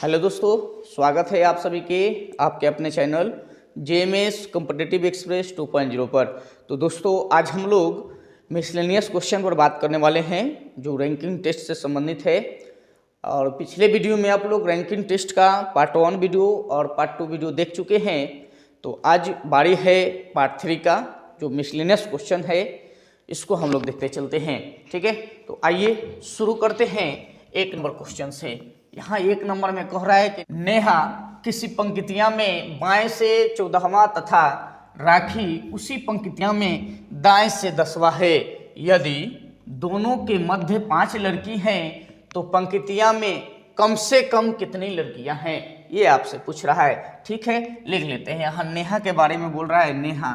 Hello दोस्तों, स्वागत है आप सभी के आपके अपने चैनल जेएमएस कॉम्पिटिटिव एक्सप्रेस 2.0 पर। तो दोस्तों, आज हम लोग मिसलेनियस क्वेश्चन पर बात करने वाले हैं जो रैंकिंग टेस्ट से संबंधित है। और पिछले वीडियो में आप लोग रैंकिंग टेस्ट का पार्ट 1 वीडियो और पार्ट 2 वीडियो देख चुके हैं। तो आज बारी है पार्ट 3 का, जो मिसलेनियस क्वेश्चन है इसको हम लोग देखते चलते हैं। ठीक है, तो आइए शुरू करते हैं 1 नंबर क्वेश्चन से। यहाँ 1 नंबर में कह रहा है कि नेहा किसी पंक्तियां में बाएं से 14वां तथा राखी उसी पंक्तियां में दाएं से 10वां है। यदि दोनों के मध्य 5 लड़की हैं तो पंक्तियां में कम से कम कितनी लड़कियां हैं, ये आपसे पूछ रहा है। ठीक है, लिख लेते हैं। यहाँ नेहा के बारे में बोल रहा है। नेहा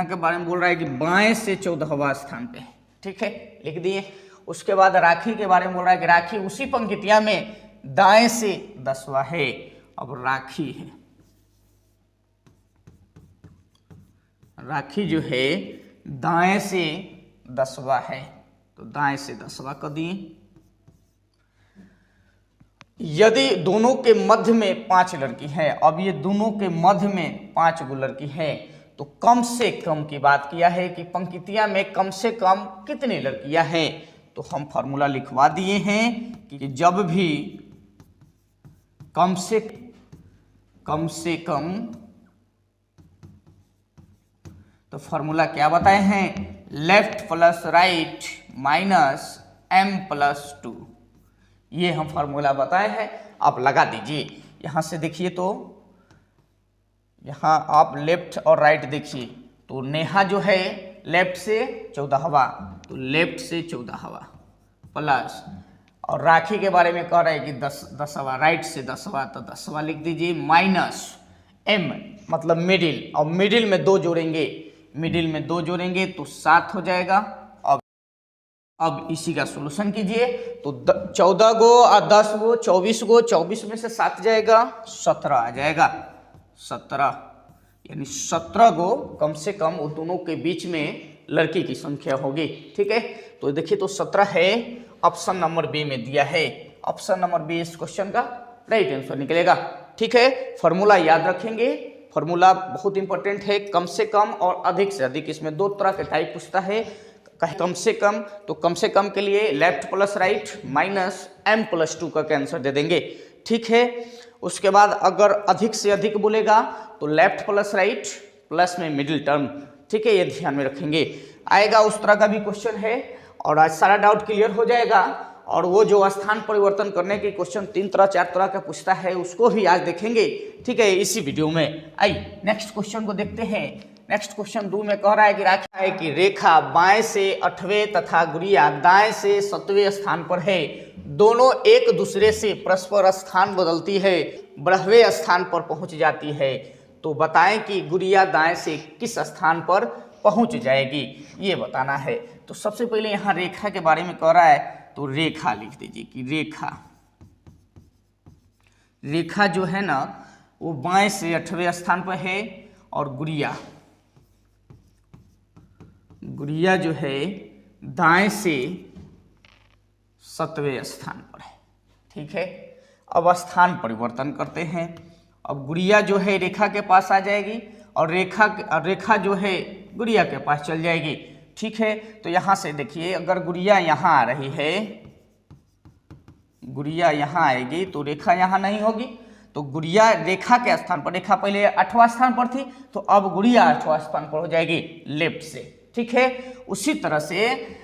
के बारे में बोल रहा है कि बाएं से 14वां स्थान पे। ठीक है, लिख दिए। उसके बाद राखी के बारे में बोल रहा है कि राखी उसी पंक्तियां में दाएं से 10वां है। अब राखी है, राखी जो है दाएं से 10वां है, तो दाएं से 10वां कर दिए। यदि दोनों के मध्य में 5 लड़की है, अब ये दोनों के मध्य में 5 गो लड़की है, तो कम से कम की बात किया है कि पंक्तियां में कम से कम कितनी लड़कियां हैं। तो हम फॉर्मूला लिखवा दिए हैं कि जब भी कम से कम, तो फॉर्मूला क्या बताए हैं, left plus right minus m plus 2, ये हम फॉर्मूला बताए हैं। आप लगा दीजिए। यहां से देखिए, तो यहां आप लेफ्ट और राइट देखिए, तो नेहा जो है लेफ्ट से 14वां, तो लेफ्ट से 14वां प्लस, और राखी के बारे में कह रहे हैं कि 10वां, राइट से 10वां, तो 10वां लिख दीजिए, माइनस m मतलब मिडिल, और मिडिल में 2 जोड़ेंगे, मिडिल में 2 जोड़ेंगे तो 7 हो जाएगा। अब इसी का सॉल्यूशन कीजिए, तो 14 गो और 10 गो 24 गो, 24 में से 7 जाएगा, 17 आ जाएगा, 17, यानी 17 गो कम से कम वो दोनों के बीच में लड़की की संख्या होगी। ठीक है, तो देखिए, तो 17 है, ऑप्शन नंबर बी में दिया है। ऑप्शन नंबर बी इस क्वेश्चन का राइट आंसर निकलेगा। ठीक है, फॉर्मूला याद रखेंगे, फॉर्मूला बहुत इंपॉर्टेंट है। कम से कम और अधिक से अधिक, इसमें 2 तरह के टाइप पूछता है। कम से कम, तो कम से कम के लिए left plus right minus m plus 2 का आंसर दे देंगे। ठीक है, उसके बाद अगर अधिक से अधिक बोलेगा तो लेफ्ट प्लस राइट प्लस में मिडिल टर्म। ठीक है, ये ध्यान में रखेंगे। आएगा उस तरह का भी क्वेश्चन है, और आज सारा डाउट क्लियर हो जाएगा। और वो जो स्थान परिवर्तन करने के क्वेश्चन 3 तरह 4 तरह का पूछता है, उसको भी आज देखेंगे। ठीक है, इसी वीडियो में। आइए नेक्स्ट क्वेश्चन को देखते हैं। नेक्स्ट क्वेश्चन 2 में कह रहा है कि रेखा बाएं से 8वें तथा गुड़िया दाएं से 7वें स्थान पर है। दोनों एक दूसरे से परस्पर स्थान बदलती है, 12वें स्थान पर पहुंच जाती है। तो बताएं कि गुड़िया दाएं से किस स्थान पर पहुंच जाएगी, ये बताना है। तो सबसे पहले यहाँ रेखा के बारे में कह रहा है, तो रेखा लिख दीजिए कि रेखा जो है ना, वो बाएं से 8वें स्थान पर है, और गुड़िया जो है दाएं से 7वें स्थान पर है। ठीक है, अब स्थान परिवर्तन करते हैं। अब गुड़िया जो है रेखा के पास आ जाएगी, और रेखा जो है गुड़िया के पास चल जाएगी। ठीक है, तो यहां से देखिए, अगर गुड़िया यहां आ रही है, गुड़िया यहां आएगी तो रेखा यहां नहीं होगी, तो गुड़िया रेखा के स्थान पर, रेखा पहले 8वां स्थान पर थी, तो अब गुड़िया 8वां स्थान पर हो जाएगी लेफ्ट से। ठीक है, उसी तरह से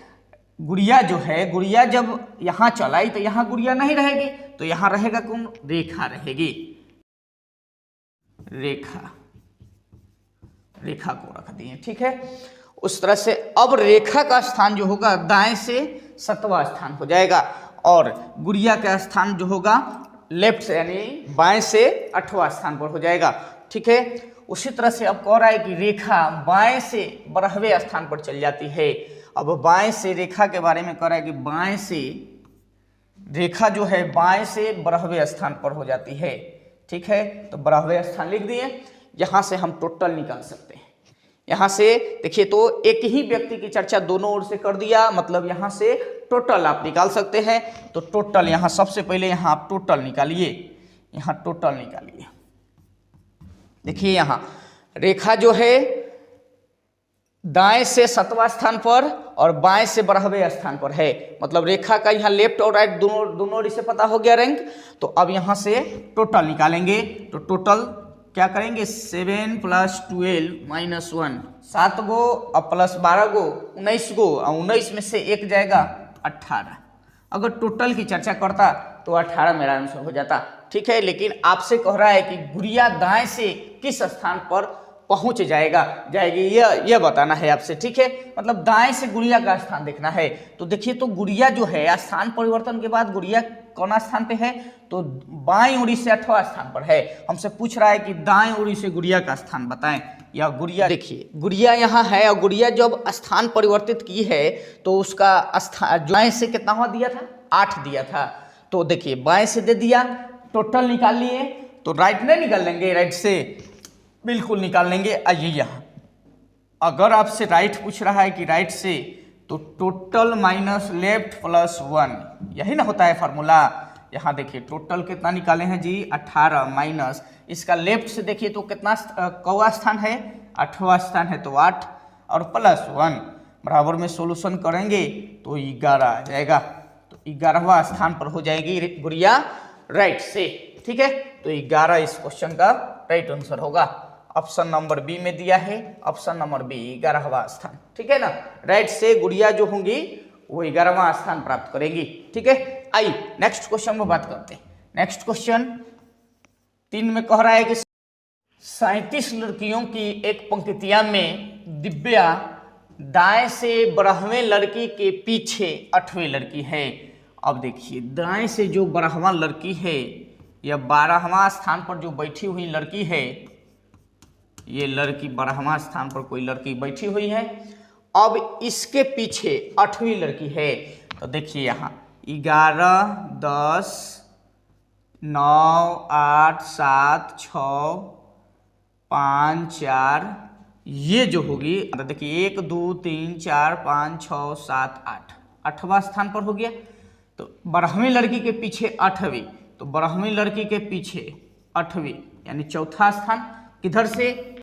गुड़िया जो है, गुड़िया जब यहां चलाई तो यहां गुड़िया नहीं रहेगी, तो यहां रहेगा कौन, रेखा रहेगी। रेखा को रख दिए। ठीक है, उस तरह से अब रेखा का स्थान जो होगा दाएं से 7वां स्थान हो जाएगा, और गुड़िया का स्थान जो होगा लेफ्ट से, यानी बाएं से 8वां स्थान पर हो जाएगा। ठीक है, उसी तरह से अब कह रहा है कि रेखा बाएं से 12वें स्थान पर चल जाती है। अब बाएं से रेखा के बारे में कह रहा है कि बाएं से रेखा जो है बाएं से 12वें स्थान पर हो जाती है। ठीक है, तो 12वें स्थान लिख दिए। यहां से हम टोटल निकाल सकते हैं। यहाँ से देखिए, तो एक ही व्यक्ति की चर्चा दोनों ओर से कर दिया, मतलब यहाँ से टोटल आप निकाल सकते हैं। तो टोटल यहाँ सबसे पहले यहाँ आप टोटल निकालिए, यहाँ टोटल निकालिए। देखिए यहाँ रेखा जो है दाएं से 7वां स्थान पर और बाएं से 12वें स्थान पर है, मतलब रेखा का यहाँ लेफ्ट और राइट दोनों ओर से पता हो गया रैंक। तो अब यहाँ से टोटल निकालेंगे। तो टोटल क्या करेंगे, 7 + 12 - 1, 7 गो और प्लस 12 गो 19 गो, और 19 में से एक जाएगा 18। अगर टोटल की चर्चा करता तो 18 मेरा आंसर हो जाता। ठीक है, लेकिन आपसे कह रहा है कि गुड़िया दाएं से किस स्थान पर पहुंच जाएगी, यह बताना है आपसे। ठीक है, मतलब दाएं से गुड़िया का स्थान देखना है। तो देखिए, तो गुड़िया जो है स्थान परिवर्तन के बाद गुड़िया कौन स्थान पे है, तो बाईं ओर से 8वां स्थान पर है। हमसे पूछ रहा है कि दाएं ओर से गुड़िया का स्थान बताएं। या गुड़िया, देखिए गुड़िया यहाँ है और गुड़िया जब स्थान परिवर्तित की है तो उसका स्थान बाएं से कितना हुआ दिया था, 8 दिया था। तो देखिए बाएं से दे दिया, टोटल निकाल लिए। तो राइट नहीं निकाल लेंगे, राइट से बिल्कुल निकाल लेंगे। आइए यहाँ अगर आपसे राइट पूछ रहा है कि राइट से, तो टोटल माइनस लेफ्ट प्लस 1, यही ना होता है फार्मूला। यहाँ देखिए टोटल कितना निकाले हैं जी, 18 माइनस इसका लेफ्ट से देखिए तो कितना कौवा स्थान है, 8वां स्थान है, तो 8 और प्लस 1 बराबर में सोल्यूशन करेंगे तो 11 आ जाएगा। तो 11वां स्थान पर हो जाएगी गुड़िया राइट से। ठीक है, तो 11 इस क्वेश्चन का राइट आंसर होगा। ऑप्शन नंबर बी में दिया है, ऑप्शन नंबर बी 11वां स्थान। ठीक है ना, राइट से गुड़िया जो होंगी वो 11वां स्थान प्राप्त करेंगी। ठीक है, आइए नेक्स्ट क्वेश्चन में बात करते हैं। नेक्स्ट क्वेश्चन 3 में कह रहा है कि 37 लड़कियों की एक पंक्तियां में दिव्या दाएं से 12वें लड़की के पीछे 8वें लड़की है। अब देखिए दाएं से जो 12वां लड़की है या 12वां स्थान पर जो बैठी हुई लड़की है, ये लड़की 12वां स्थान पर कोई लड़की बैठी हुई है। अब इसके पीछे 8वीं लड़की है। तो देखिए यहाँ 11, 10, 9, 8, 7, 6, 5, 4, ये जो होगी, तो देखिए 1, 2, 3, 4, 5, 6, 7, 8, 8वां स्थान पर हो गया। तो 12वीं लड़की के पीछे 8वीं, तो 12वीं लड़की के पीछे 8वीं यानी चौथा स्थान किधर से,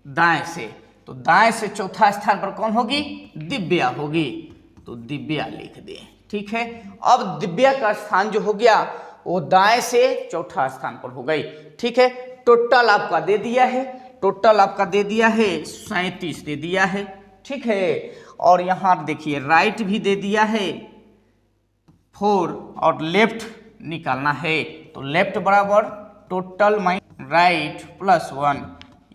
दाएं से। तो दाएं से चौथा स्थान पर कौन होगी, दिव्या होगी। तो दिव्या लिख दें। ठीक है, अब दिव्या का स्थान जो हो गया वो दाएं से चौथा स्थान पर हो गई। ठीक है, टोटल आपका दे दिया है, टोटल आपका दे दिया है 37 दे दिया है। ठीक है, और यहाँ देखिए राइट भी दे दिया है 4 और लेफ्ट निकालना है। तो लेफ्ट बराबर टोटल माइनस राइट प्लस 1,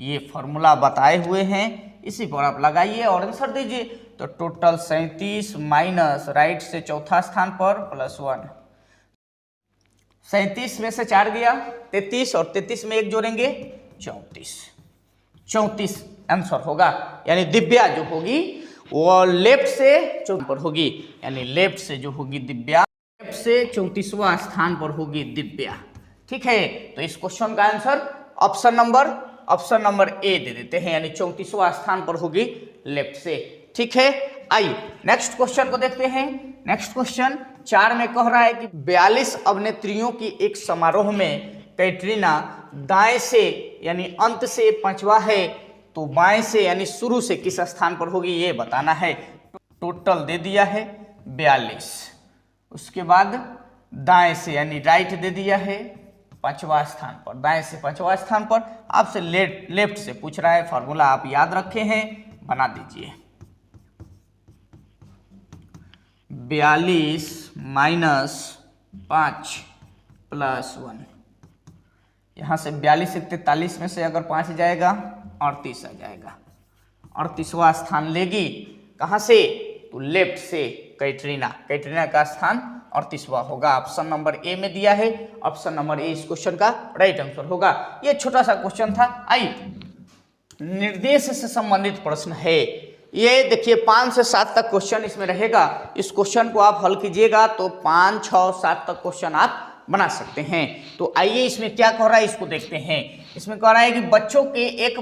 ये फॉर्मूला बताए हुए हैं, इसी पर आप लगाइए और आंसर दीजिए। तो टोटल 37 माइनस राइट से चौथा स्थान पर प्लस 1, 37 में से 4 गया 33 और 33 में 1 जोड़ेंगे 34 आंसर होगा। यानी दिव्या जो होगी वो लेफ्ट से चौथा पर होगी, यानी लेफ्ट से जो होगी दिव्या, लेफ्ट से 34वां स्थान पर होगी दिव्या। ठीक है, तो इस क्वेश्चन का आंसर ऑप्शन नंबर ए दे देते हैं, यानी 34वां स्थान पर होगी लेफ्ट से। ठीक है, आइए नेक्स्ट क्वेश्चन को देखते हैं। नेक्स्ट क्वेश्चन 4 में कह रहा है कि 42 अभिनेत्रियों की एक समारोह में कैटरीना दाएं से यानी अंत से 5वां है, तो बाएं से यानी शुरू से किस स्थान पर होगी ये बताना है। टोटल दे दिया है 42, उसके बाद दाएं से यानी राइट दे दिया है 5वां स्थान पर, दाएं से 5वां स्थान पर। आपसे लेफ्ट से पूछ रहा है, फॉर्मूला आप याद रखे हैं, बना दीजिए। 42 माइनस 5 प्लस 1, यहाँ से 42 से 43 में से अगर 5 जाएगा 38 आ जाएगा। 38वां स्थान लेगी कहाँ से, तो लेफ्ट से कैटरीना का स्थान 38वां होगा। ऑप्शन नंबर ए में दिया है, ऑप्शन नंबर ए इस क्वेश्चन का राइट आंसर होगा। ये छोटा सा क्वेश्चन था। आइए निर्देश से संबंधित प्रश्न है, ये देखिए 5 से 7 तक क्वेश्चन इसमें रहेगा। इस क्वेश्चन को आप हल कीजिएगा तो 5, 6, 7 तक क्वेश्चन आप बना सकते हैं। तो आइए इसमें क्या कह रहा है इसको देखते हैं। इसमें कह रहा है कि बच्चों के एक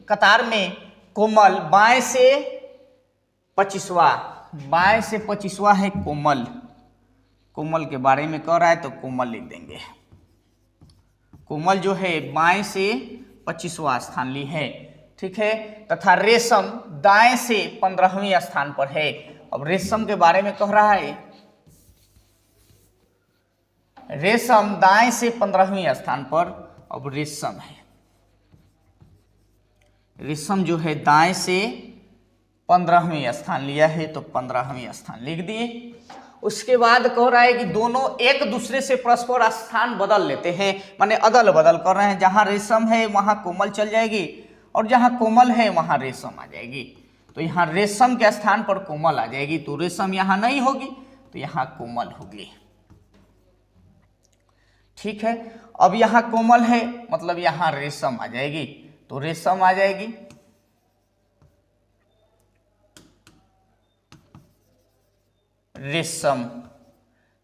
कतार में कोमल बाएं से 25वां बाएं से 25वां है कोमल। कोमल के बारे में कह रहा है तो कोमल लिख देंगे। कोमल जो है बाएं से 25वां स्थान ली है, ठीक है। तथा रेशम दाएं से 15वें स्थान पर है। अब रेशम के बारे में कह रहा है, रेशम दाएं से 15वें स्थान पर। अब रेशम है, रेशम जो है दाएं से 15वें स्थान लिया है तो 15वें स्थान लिख दिए। उसके बाद कह रहा है कि दोनों एक दूसरे से परस्पर स्थान बदल लेते हैं, माने अदल बदल कर रहे हैं। जहां रेशम है वहां कोमल चल जाएगी और जहां कोमल है वहां रेशम आ जाएगी। तो यहाँ रेशम के स्थान पर कोमल आ जाएगी, तो रेशम यहाँ नहीं होगी तो यहाँ कोमल होगी, ठीक है। अब यहाँ कोमल है मतलब यहाँ रेशम आ जाएगी, तो रेशम आ जाएगी। रेशम,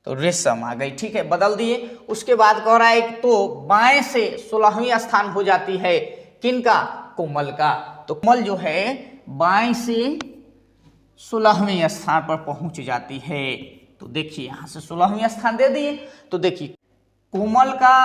तो रेशम आ गई, ठीक है, बदल दिए। उसके बाद कह रहा है तो बाएं से 16वीं स्थान हो जाती है किनका? कोमल का। तो कोमल जो है बाएं से 16वें स्थान पर पहुंच जाती है। तो देखिए यहां से 16वें स्थान दे दिए। तो देखिए कोमल का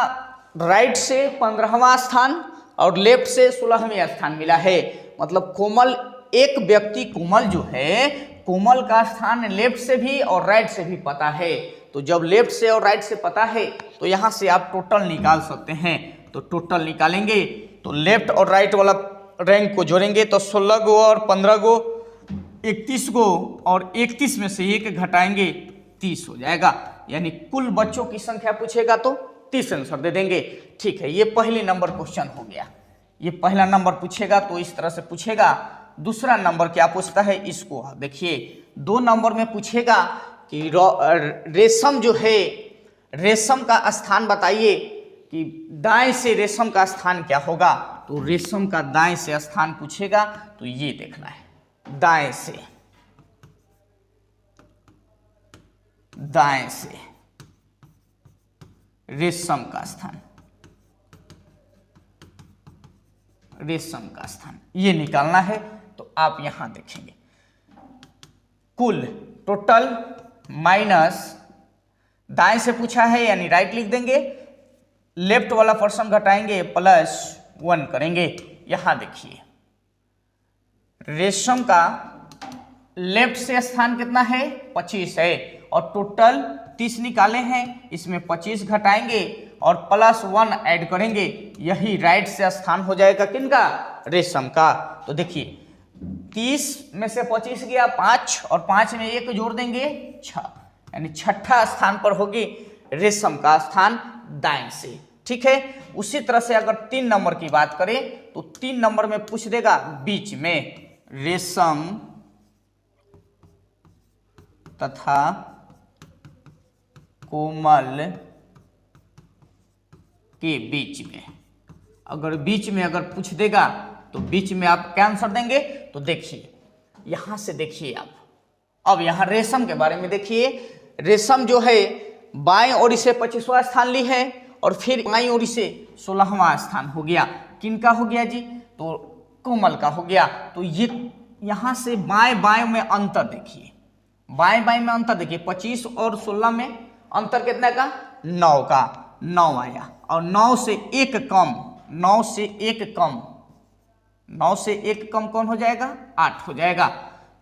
राइट से 15वां स्थान और लेफ्ट से 16वें स्थान मिला है। मतलब कोमल, एक व्यक्ति कोमल जो है, कोमल का स्थान लेफ्ट से भी और राइट से भी पता है। तो जब लेफ्ट से और राइट से पता है तो यहाँ से आप टोटल निकाल सकते हैं। तो टोटल निकालेंगे तो लेफ्ट और राइट वाला रैंक को जोड़ेंगे तो 16 गो और 15 गो 31 गो, और 31 में से एक घटाएंगे 30 हो जाएगा। यानी कुल बच्चों की संख्या पूछेगा तो 30 आंसर दे देंगे, ठीक है। ये पहले नंबर क्वेश्चन हो गया। ये पहला नंबर पूछेगा तो इस तरह से पूछेगा। दूसरा नंबर क्या पूछता है, इसको देखिए। 2 नंबर में पूछेगा कि रेशम जो है, रेशम का स्थान बताइए कि दाएं से रेशम का स्थान क्या होगा। तो रेशम का दाएं से स्थान पूछेगा तो ये देखना है, दाएं से, दाएं से रेशम का स्थान, रेशम का स्थान ये निकालना है। तो आप यहां देखेंगे कुल टोटल माइनस, दाएं से पूछा है यानी राइट लिख देंगे, लेफ्ट वाला पर्सन घटाएंगे +1 करेंगे। यहां देखिए रेशम का लेफ्ट से स्थान कितना है, 25 है, और टोटल 30 निकाले हैं, इसमें 25 घटाएंगे और +1 ऐड करेंगे। यही राइट से स्थान हो जाएगा किनका? रेशम का। तो देखिए 30 में से 25 गया 5 और 5 में 1 जोड़ देंगे 6, यानी छठा स्थान पर होगी रेशम का स्थान दाएं से, ठीक है। उसी तरह से अगर 3 नंबर की बात करें तो 3 नंबर में पूछ देगा बीच में, रेशम तथा कोमल के बीच में। अगर बीच में अगर पूछ देगा तो बीच में आप क्या आंसर देंगे। तो देखिए यहां से देखिए आप, अब यहां रेशम के बारे में देखिए। रेशम जो है बाएं ओर से 25वां स्थान ली है और फिर बाईं ओर से 16वां स्थान हो गया। किनका हो गया जी? तो कोमल का हो गया। तो ये यहां से बाएं बाएं में अंतर देखिए, बाएं बाएं में अंतर देखिए, 25 और 16 में अंतर कितना का? 9 का, 9 आया। और 9 से 1 कम, 9 से 1 कम, 9 से 1 कम कौन हो जाएगा? 8 हो जाएगा।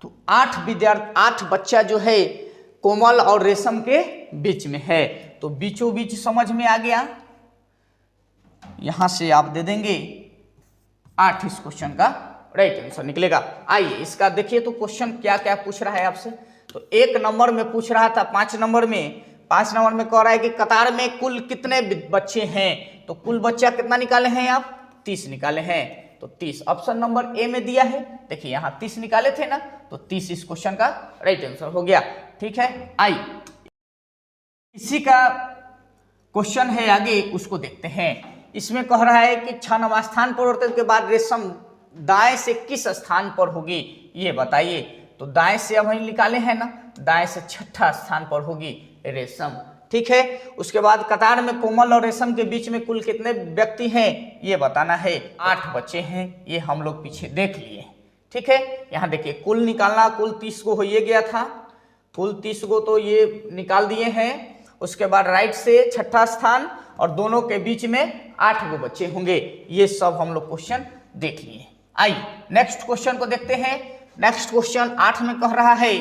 तो 8 विद्यार्थी, 8 बच्चा जो है कोमल और रेशम के बीच में है। तो बीचों बीच समझ में आ गया। यहां से आप दे देंगे 8, इस क्वेश्चन का राइट आंसर निकलेगा। आइए इसका देखिए तो क्वेश्चन क्या क्या पूछ रहा है आपसे। तो 1 नंबर में पूछ रहा था, 5 नंबर में कह रहा है कि कतार में कुल कितने बच्चे हैं। तो कुल बच्चा कितना निकाले हैं आप? 30 निकाले हैं। तो 30 ऑप्शन नंबर ए में दिया है। देखिए यहां 30 निकाले थे ना, तो 30 इस क्वेश्चन का राइट आंसर हो गया, ठीक है। आइए इसी का क्वेश्चन है आगे, उसको देखते हैं। इसमें कह रहा है कि 6वां स्थान परिवर्तन के बाद रेशम दाएं से किस स्थान पर होगी, ये बताइए। तो दाएं से हम निकाले हैं ना, दाएं से 6ठा स्थान पर होगी रेशम, ठीक है। उसके बाद कतार में कोमल और रेशम के बीच में कुल कितने व्यक्ति हैं, ये बताना है। 8 बच्चे हैं, ये हम लोग पीछे देख लिए, ठीक है। यहाँ देखिए कुल निकालना, कुल 30 गो हो ये गया था, कुल 30 गो तो ये निकाल दिए हैं। उसके बाद राइट से छठा स्थान और दोनों के बीच में 8 गो बच्चे होंगे। ये सब हम लोग क्वेश्चन देख लिए। आइए नेक्स्ट क्वेश्चन को देखते हैं। नेक्स्ट क्वेश्चन 8 में कह रहा है,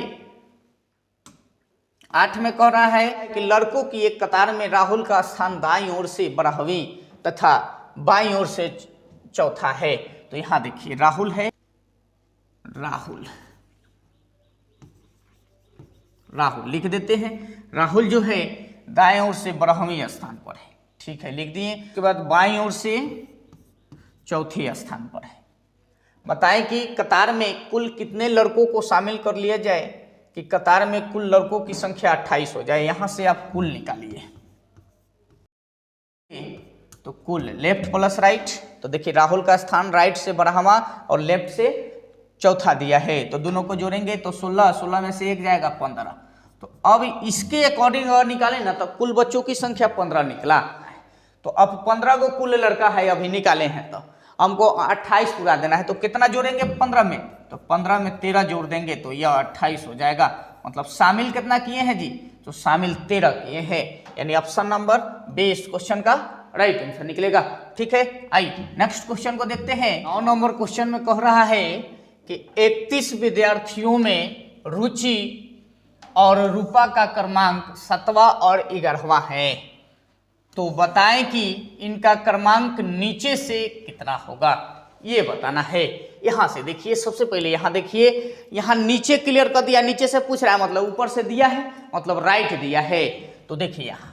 8 में कह रहा है कि लड़कों की एक कतार में राहुल का स्थान दाईं ओर से 12वीं तथा बाईं ओर से चौथा है। तो यहां देखिए राहुल है, राहुल लिख देते हैं। राहुल जो है दाएं ओर से 12वें स्थान पर है, ठीक है, लिख दिए। उसके बाद बाईं ओर से चौथे स्थान पर है। बताएं कि कतार में कुल कितने लड़कों को शामिल कर लिया जाए कि कतार में कुल लड़कों की संख्या 28 हो जाए। यहां से आप कुल निकालिए, तो कुल लेफ्ट प्लस राइट। तो देखिए राहुल का स्थान राइट से 12वां और लेफ्ट से चौथा दिया है, तो दोनों को जोड़ेंगे तो 16, 16 में से 1 जाएगा 15। तो अब इसके अकॉर्डिंग अगर निकालें ना तो कुल बच्चों की संख्या 15 निकला। तो अब 15 को कुल लड़का है अभी निकाले हैं, तो हमको 28 पूरा देना है। तो कितना जोड़ेंगे 15 में, तो 15 में 13 जोड़ देंगे तो यह 28 हो जाएगा। मतलब शामिल कितना किए हैं जी, तो शामिल 13 किए हैं। यानी ऑप्शन नंबर बी इस क्वेश्चन का राइट आंसर निकलेगा, ठीक है। आइए नेक्स्ट क्वेश्चन को देखते हैं। 9 नंबर क्वेश्चन में कह रहा है कि 31 विद्यार्थियों में रुचि और रूपा का क्रमांक 7वां और 11वां है। तो बताएं कि इनका क्रमांक नीचे से कितना होगा, ये बताना है। यहां से देखिए, सबसे पहले यहां देखिए, यहां नीचे क्लियर कर दिया, नीचे से पूछ रहा है मतलब ऊपर से दिया है, मतलब राइट दिया है। तो देखिए यहां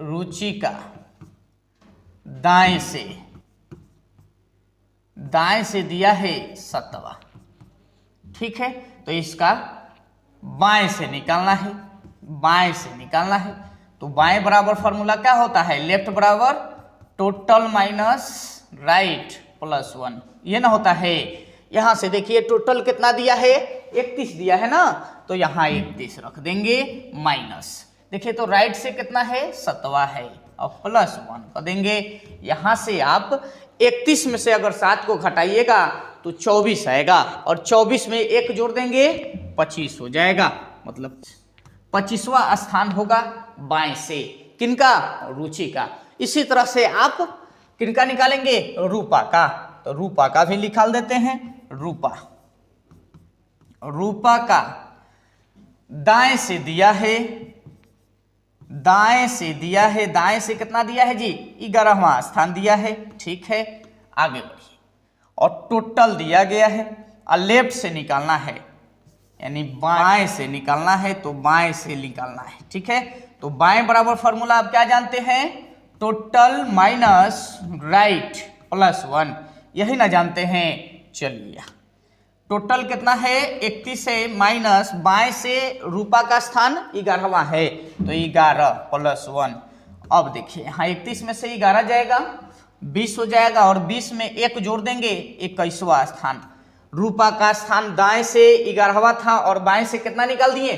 रुचि का दाएं से दिया है 7वां, ठीक है। तो इसका बाएं से निकालना है, बाएं से निकालना है। तो बाएं बराबर फॉर्मूला क्या होता है, लेफ्ट बराबर टोटल माइनस राइट प्लस 1, ये ना होता है। यहां से देखिए टोटल कितना दिया है, 31 दिया है ना, तो यहां 31 रख देंगे माइनस। देखिए तो राइट से कितना है 7वां है और प्लस 1 कर देंगे। यहां से आप 31 में से अगर 7 को घटाइएगा तो 24 आएगा और 24 में 1 जोड़ देंगे 25 हो जाएगा। मतलब 25वां स्थान होगा बाएं से, किनका, रुचि का। इसी तरह से आप किनका निकालेंगे, रूपा का। तो रूपा का भी निकाल देते हैं। रूपा का दाएं से दिया है, दाएं से कितना दिया है जी, 11वां स्थान दिया है, ठीक है। आगे बढ़िए, और टोटल दिया गया है और लेफ्ट से निकालना है, यानी बाएं से निकालना है, तो बाएं से निकालना है, ठीक है। तो बाएं बराबर फॉर्मूला आप क्या जानते हैं, टोटल माइनस राइट प्लस 1, यही ना जानते हैं। चलिए टोटल कितना है 31 है, माइनस बाएं से रूपा का स्थान 11वां है, तो 11 प्लस 1। अब देखिए यहाँ 31 में से 11 जाएगा 20 हो जाएगा और 20 में 1 जोड़ देंगे 21वां स्थान। रूपा का स्थान दाएं से 11वां था और बाएं से कितना निकाल दिए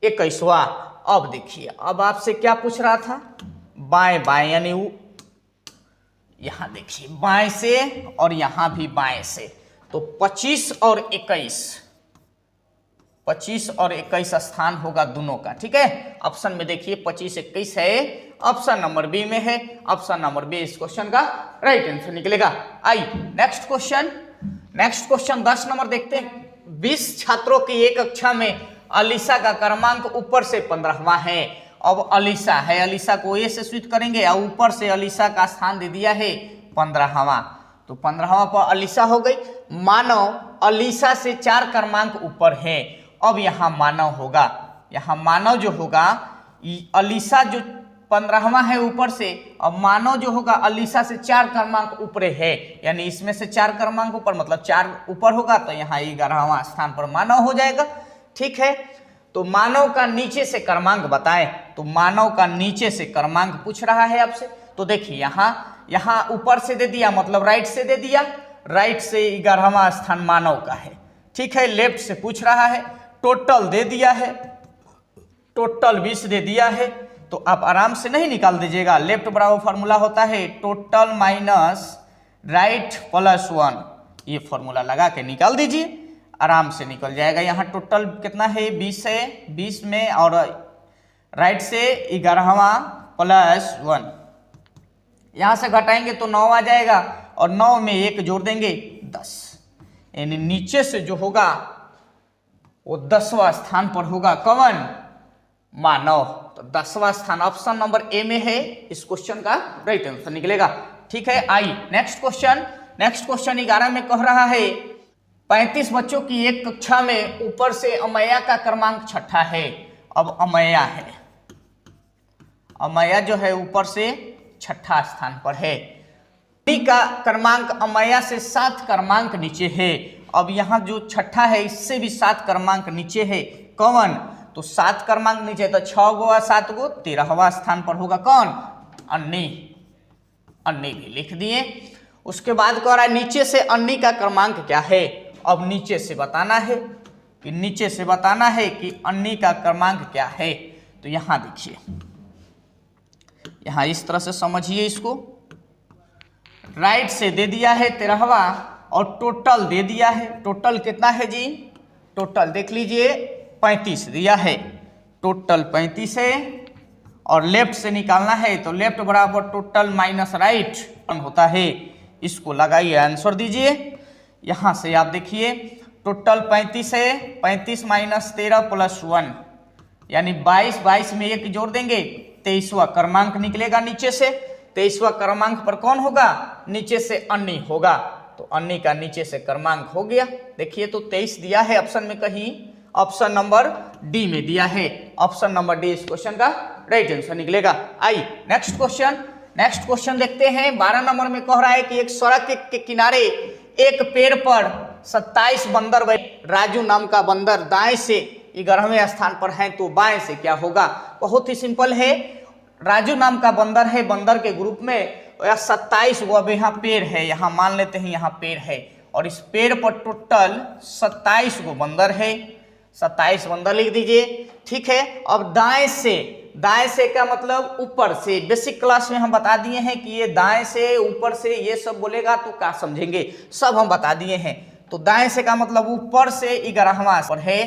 21वां। अब देखिए, अब आपसे क्या पूछ रहा था, बाएं बाएं, यानी यहां देखिए बाएं से और यहां भी बाएं से, तो 25 और 21 स्थान होगा दोनों का, ठीक है। ऑप्शन में देखिए 25, 21 है, ऑप्शन नंबर बी में है। ऑप्शन नंबर बी इस क्वेश्चन का राइट आंसर निकलेगा। आइए नेक्स्ट क्वेश्चन 10 नंबर देखते हैं। 20 छात्रों की एक कक्षा में अलीसा का क्रमांक ऊपर से 15वां है। अब अलीसा है, अलीसा को ए से स्विच करेंगे और ऊपर से अलीसा का स्थान दे दिया है 15वां, तो 15वां पर अलीसा हो गई। मानव अलीसा से 4 क्रमांक ऊपर है। अब यहाँ मानव होगा, यहाँ मानव जो होगा, अलीसा जो 15वां है ऊपर से, अब मानव जो होगा अलीसा से 4 क्रमांक ऊपर है, यानी इसमें से 4 क्रमांक ऊपर, मतलब 4 ऊपर होगा, तो यहाँ 11वां स्थान पर मानव हो जाएगा, ठीक है। तो मानव का नीचे से क्रमांक बताएं, तो मानव का नीचे से क्रमांक पूछ रहा है आपसे। तो देखिए यहाँ ऊपर से दे दिया, मतलब राइट से दे दिया, राइट से 11वां स्थान मानव का है, ठीक है। लेफ्ट से पूछ रहा है, टोटल दे दिया है, टोटल 20 दे दिया है, तो आप आराम से नहीं निकाल दीजिएगा। लेफ्ट बराबर फॉर्मूला होता है टोटल माइनस राइट प्लस 1, ये फॉर्मूला लगा के निकाल दीजिए, आराम से निकल जाएगा। यहाँ टोटल कितना है 20 है, 20 में और राइट से 11वां प्लस 1, यहाँ से घटाएंगे तो 9 आ जाएगा और 9 में 1 जोड़ देंगे 10, यानी नीचे से जो होगा वो 10वां स्थान पर होगा। कौन? मानव। तो 10वां स्थान ऑप्शन नंबर ए में है, इस क्वेश्चन का राइट आंसर निकलेगा। ठीक है, आई नेक्स्ट क्वेश्चन। नेक्स्ट क्वेश्चन 11 में कह रहा है 35 बच्चों की एक कक्षा में ऊपर से अमैया का क्रमांक छठा है। अब अमैया है, अमैया जो है ऊपर से छठा स्थान पर है, का क्रमांक अमैया से 7 क्रमांक नीचे है। अब यहाँ जो छठा है इससे भी 7 क्रमांक नीचे है। कौन? तो 7 क्रमांक नीचे तो 6 गो 7 गो 13वां स्थान पर होगा। कौन? अन्नी। अन्नी भी लिख दिए। उसके बाद कह रहा है नीचे से अन्नी का क्रमांक क्या है। अब नीचे से बताना है कि नीचे से बताना है कि अन्नी का क्रमांक क्या है। तो यहाँ देखिए, यहाँ इस तरह से समझिए इसको, राइट से दे दिया है 13वां और टोटल दे दिया है। टोटल कितना है जी? टोटल देख लीजिए 35 दिया है, टोटल 35 है और लेफ्ट से निकालना है तो लेफ्ट बराबर टोटल माइनस राइट होता है। इसको लगाइए, आंसर दीजिए। यहाँ से आप देखिए टोटल 35 है, 35 माइनस 13 प्लस 1 यानी 22, 22 में 1 जोड़ देंगे 23वां क्रमांक निकलेगा नीचे से। 23वां क्रमांक पर कौन होगा? नीचे से अन्नी होगा। तो अन्नी का नीचे से क्रमांक हो गया। देखिए तो 23 दिया है ऑप्शन में, कहीं ऑप्शन नंबर डी में दिया है। ऑप्शन नंबर डी इस क्वेश्चन का राइट आंसर निकलेगा। आई नेक्स्ट क्वेश्चन। नेक्स्ट क्वेश्चन देखते हैं। 12 नंबर में कह रहा है कि एक सड़क के किनारे एक पेड़ पर 27 बंदर बैठे। राजू नाम का बंदर दाएं से 11वें स्थान पर है, तो बाएं से क्या होगा? बहुत ही सिंपल है। राजू नाम का बंदर है, बंदर के ग्रुप में 27 वो अब यहाँ पेड़ है, यहाँ मान लेते हैं यहाँ पेड़ है और इस पेड़ पर टोटल 27 गो बंदर है। 27 बंदर लिख दीजिए। ठीक है, अब दाएं से का मतलब ऊपर से। बेसिक क्लास में हम बता दिए हैं कि ये दाएं से ऊपर से ये सब बोलेगा तो क्या समझेंगे, सब हम बता दिए हैं। तो दाएं से का मतलब ऊपर से 11वां पर है।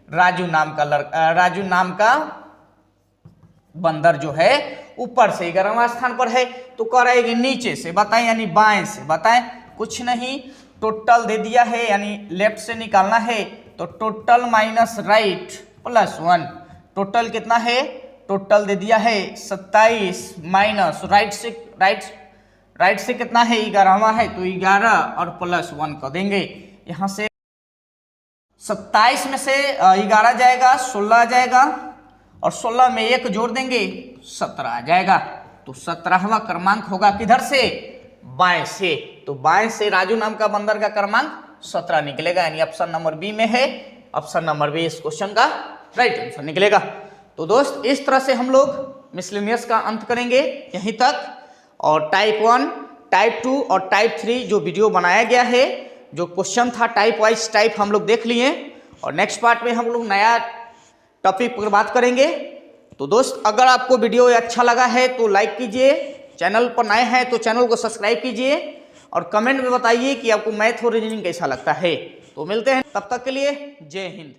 राजू नाम का बंदर जो है ऊपर से 11वां स्थान पर है। तो कह रहा है कि नीचे से बताएं यानी बाएं से बताएं। कुछ नहीं, टोटल दे दिया है यानी लेफ्ट से निकालना है तो total minus right plus 1। Total कितना है? टोटल दे दिया है 27 माइनस राइट से कितना है? 11वां है तो 11 और प्लस 1 कर देंगे। यहाँ से 27 में से 11 जाएगा, 16 आ जाएगा और 16 में 1 जोड़ देंगे 17 आ जाएगा। तो 17वां क्रमांक होगा किधर से? बाएं से। तो बाएं से राजू नाम का बंदर का क्रमांक 17 निकलेगा, यानी ऑप्शन नंबर बी में है। ऑप्शन नंबर बी इस क्वेश्चन का राइट आंसर निकलेगा। तो दोस्त इस तरह से हम लोग मिसलेनियस का अंत करेंगे यहीं तक। और टाइप 1, टाइप 2 और टाइप 3 जो वीडियो बनाया गया है, जो क्वेश्चन था टाइप वाइज टाइप हम लोग देख लिए और नेक्स्ट पार्ट में हम लोग नया टॉपिक पर बात करेंगे। तो दोस्त अगर आपको वीडियो अच्छा लगा है तो लाइक कीजिए, चैनल पर नए हैं तो चैनल को सब्सक्राइब कीजिए और कमेंट में बताइए कि आपको मैथ और रीजनिंग कैसा लगता है। तो मिलते हैं, तब तक के लिए जय हिंद।